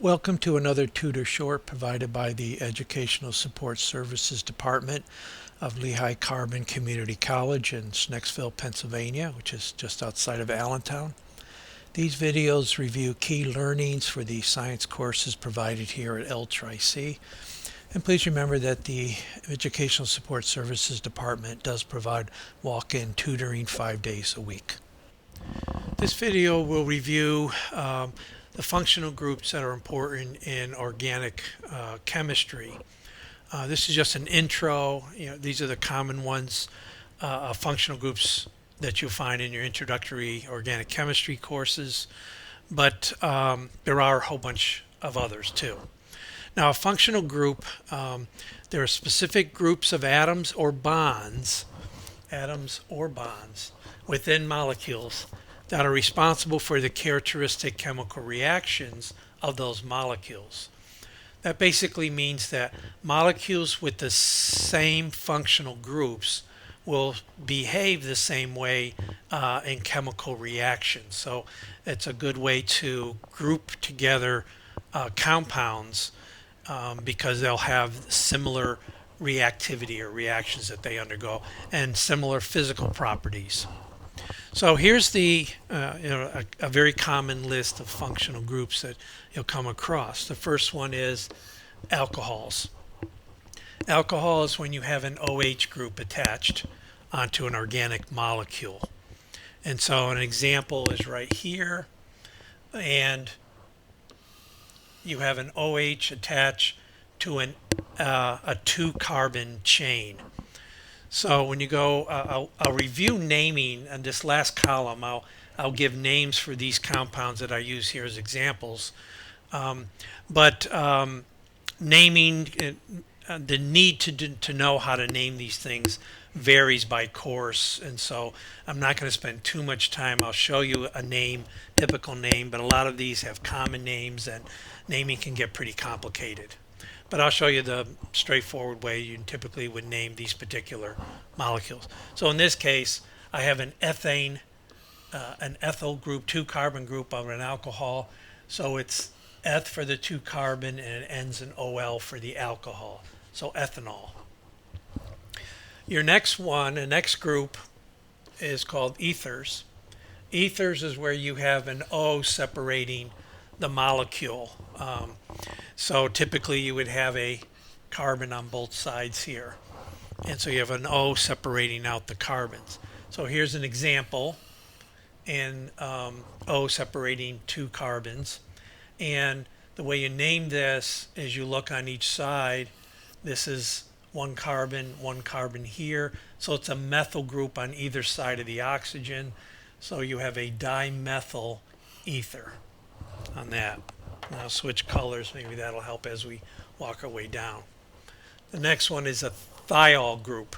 Welcome to another tutor short provided by the Educational Support Services Department of Lehigh Carbon Community College in Snexville, Pennsylvania, which is just outside of Allentown. These videos review key learnings for the science courses provided here at L-Tri-C. And please remember that the Educational Support Services Department does provide walk-in tutoring 5 days a week. This video will review the functional groups that are important in organic chemistry. This is just an intro. These are the common ones, functional groups that you'll find in your introductory organic chemistry courses, but there are a whole bunch of others too. Now, a functional group, there are specific groups of atoms or bonds within molecules that are responsible for the characteristic chemical reactions of those molecules. That basically means that molecules with the same functional groups will behave the same way in chemical reactions. So it's a good way to group together compounds because they'll have similar reactivity or reactions that they undergo and similar physical properties. So here's a very common list of functional groups that you'll come across. The first one is alcohols. Alcohol is when you have an OH group attached onto an organic molecule. And so an example is right here, and you have an OH attached to a 2-carbon chain. So when you go, I'll review naming in this last column. I'll give names for these compounds that I use here as examples. But naming, the need to know how to name these things varies by course, and so I'm not going to spend too much time. I'll show you a name, typical name, but a lot of these have common names, and naming can get pretty complicated. But I'll show you the straightforward way you typically would name these particular molecules. So in this case, I have an ethane, an ethyl group, 2-carbon group of an alcohol. So it's eth for the 2-carbon, and it ends in ol for the alcohol. So ethanol. Your next one, the next group, is called ethers. Ethers is where you have an O separating the molecule. So typically you would have a carbon on both sides here. And so you have an O separating out the carbons. So here's an example, and O separating 2 carbons. And the way you name this is you look on each side. This is 1 carbon here. So it's a methyl group on either side of the oxygen. So you have a dimethyl ether on that. Now switch colors, maybe that'll help as we walk our way down. The next one is a thiol group.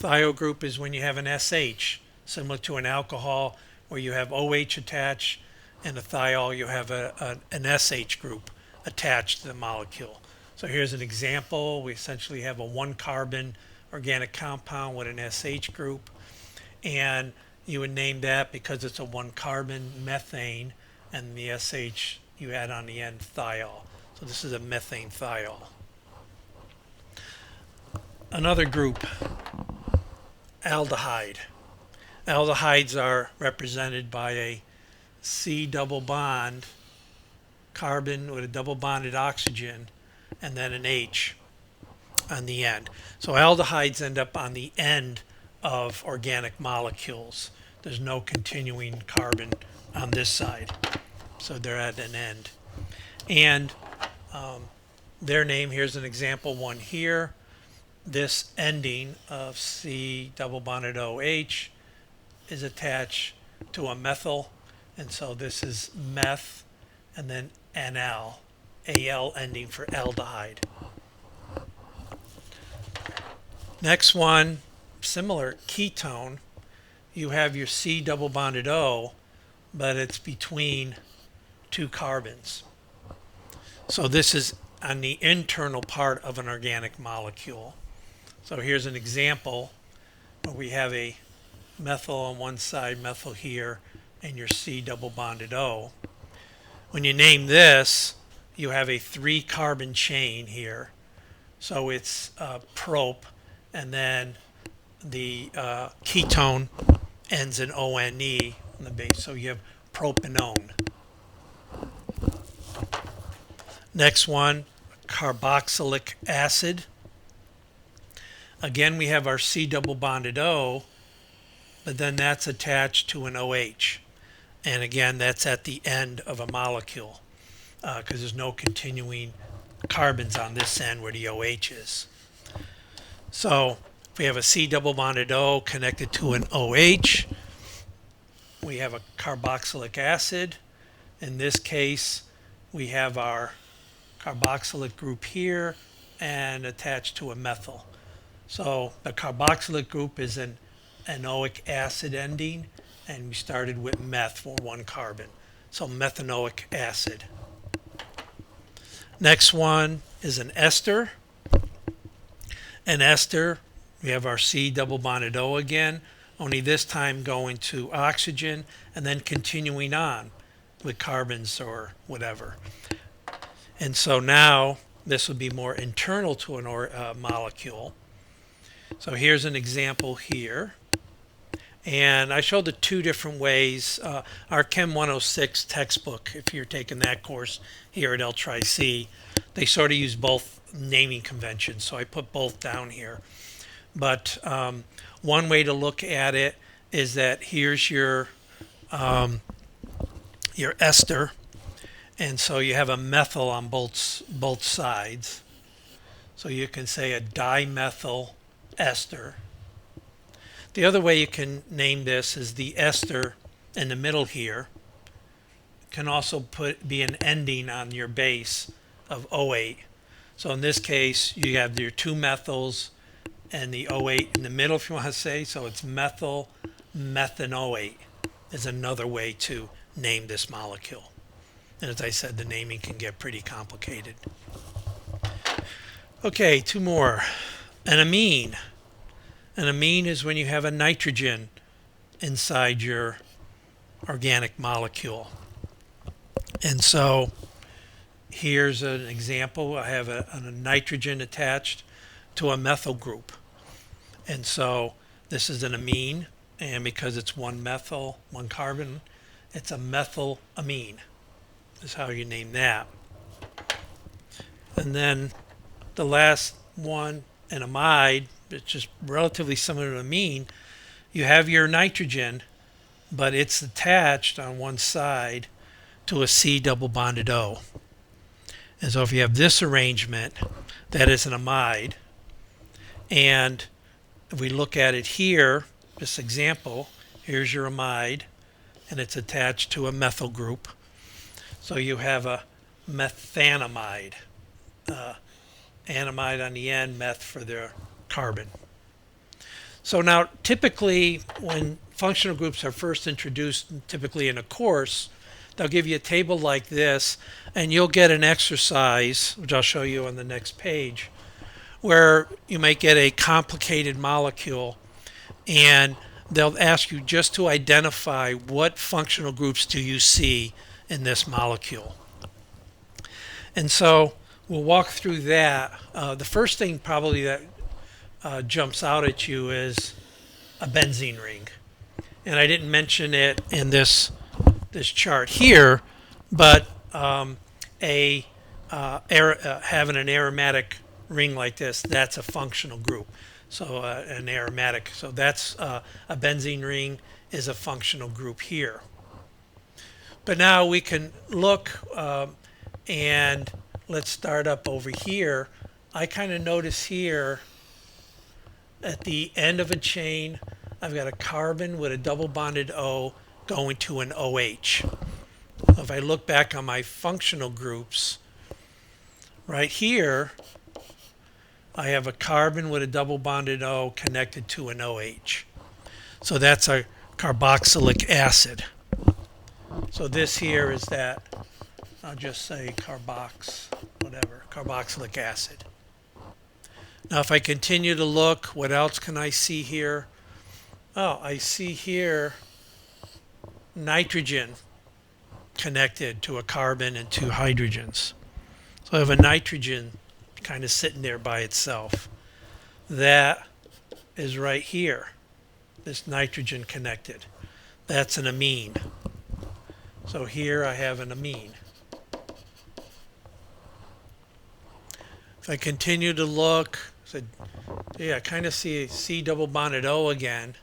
Thiol group is when you have an SH, similar to an alcohol, where you have OH attached, and a thiol, you have an SH group attached to the molecule. So here's an example. We essentially have a 1-carbon organic compound with an SH group, and you would name that because it's a 1-carbon methane, and the SH you add on the end thiol. So this is a methane thiol. Another group, aldehyde. Aldehydes are represented by a C double bond, carbon with a double bonded oxygen, and then an H on the end. So aldehydes end up on the end of organic molecules. There's no continuing carbon on this side. So they're at an end. And their name, here's an example one here. This ending of C double bonded OH is attached to a methyl. And so this is meth, and then NL, AL ending for aldehyde. Next one, similar, ketone. You have your C double bonded O, but it's between 2 carbons. So this is on the internal part of an organic molecule. So here's an example where we have a methyl on one side, methyl here, and your C double bonded O. When you name this, you have a 3-carbon chain here. So it's prop, and then the ketone ends in ONE on the base. So you have propanone. Next one, carboxylic acid. Again, we have our C double bonded O, but then that's attached to an OH. And again, that's at the end of a molecule because there's no continuing carbons on this end where the OH is. So if we have a C double bonded O connected to an OH, we have a carboxylic acid. In this case, we have our carboxylic group here and attached to a methyl. So the carboxylic group is an enoic acid ending, and we started with meth for 1 carbon. So methanoic acid. Next one is an ester. An ester, we have our C double bonded O again, only this time going to oxygen and then continuing on with carbons or whatever. And so now this would be more internal to a molecule. So here's an example here. And I showed the 2 different ways. Our Chem 106 textbook, if you're taking that course here at L-Tri-C, they sort of use both naming conventions. So I put both down here. But one way to look at it is that here's your ester. And so you have a methyl on both sides. So you can say a dimethyl ester. The other way you can name this is the ester in the middle here can also be an ending on your base of O8. So in this case, you have your 2 methyls and the O8 in the middle, if you want to say. So it's methyl methanoate is another way to name this molecule. And as I said, the naming can get pretty complicated. Okay, 2 more. An amine. An amine is when you have a nitrogen inside your organic molecule. And so here's an example. I have a nitrogen attached to a methyl group. And so this is an amine, and because it's 1 methyl, 1 carbon, it's a methylamine. Is how you name that. And then the last one, an amide, it's just relatively similar to amine. You have your nitrogen, but it's attached on one side to a C double bonded O. And so if you have this arrangement, that is an amide. And if we look at it here, this example, here's your amide, and it's attached to a methyl group. So you have a methanamide, anamide on the end, meth for their carbon. So now typically when functional groups are first introduced, typically in a course, they'll give you a table like this, and you'll get an exercise, which I'll show you on the next page, where you might get a complicated molecule, and they'll ask you just to identify what functional groups do you see in this molecule. And so we'll walk through that. The first thing probably that jumps out at you is a benzene ring. And I didn't mention it in this chart here, but having an aromatic ring like this, that's a functional group. So an aromatic, so that's a benzene ring is a functional group here. But now we can look and let's start up over here. I kind of notice here at the end of a chain, I've got a carbon with a double bonded O going to an OH. So if I look back on my functional groups, right here, I have a carbon with a double bonded O connected to an OH. So that's a carboxylic acid. So this here is that, I'll just say carboxylic acid. Now if I continue to look, what else can I see here? Oh, I see here nitrogen connected to a carbon and 2 hydrogens. So I have a nitrogen kind of sitting there by itself. That is right here, this nitrogen connected. That's an amine. So here I have an amine. If I continue to look, so yeah, I kind of see C double bonded O again,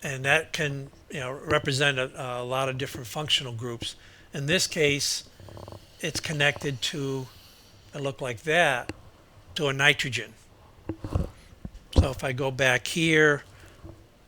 and that can represent a lot of different functional groups. In this case, it's connected to, it look like that, to a nitrogen. So if I go back here,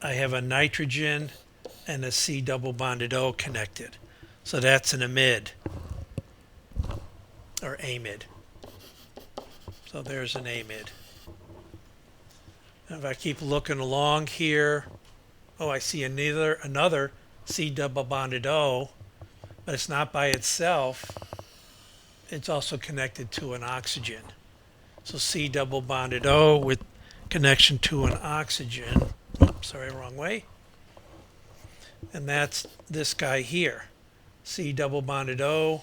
I have a nitrogen and a C double bonded O connected. So that's an amide, or amide. So there's an amide. And if I keep looking along here, oh, I see another C double bonded O, but it's not by itself. It's also connected to an oxygen. So C double bonded O with connection to an oxygen. Oops, sorry, wrong way. And that's this guy here. C double bonded O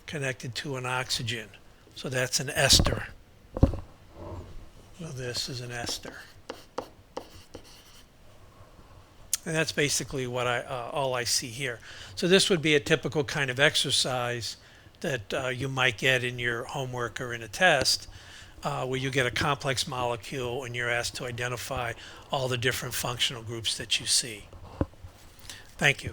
connected to an oxygen. So that's an ester. So this is an ester. And that's basically what all I see here. So this would be a typical kind of exercise that you might get in your homework or in a test, where you get a complex molecule and you're asked to identify all the different functional groups that you see. Thank you.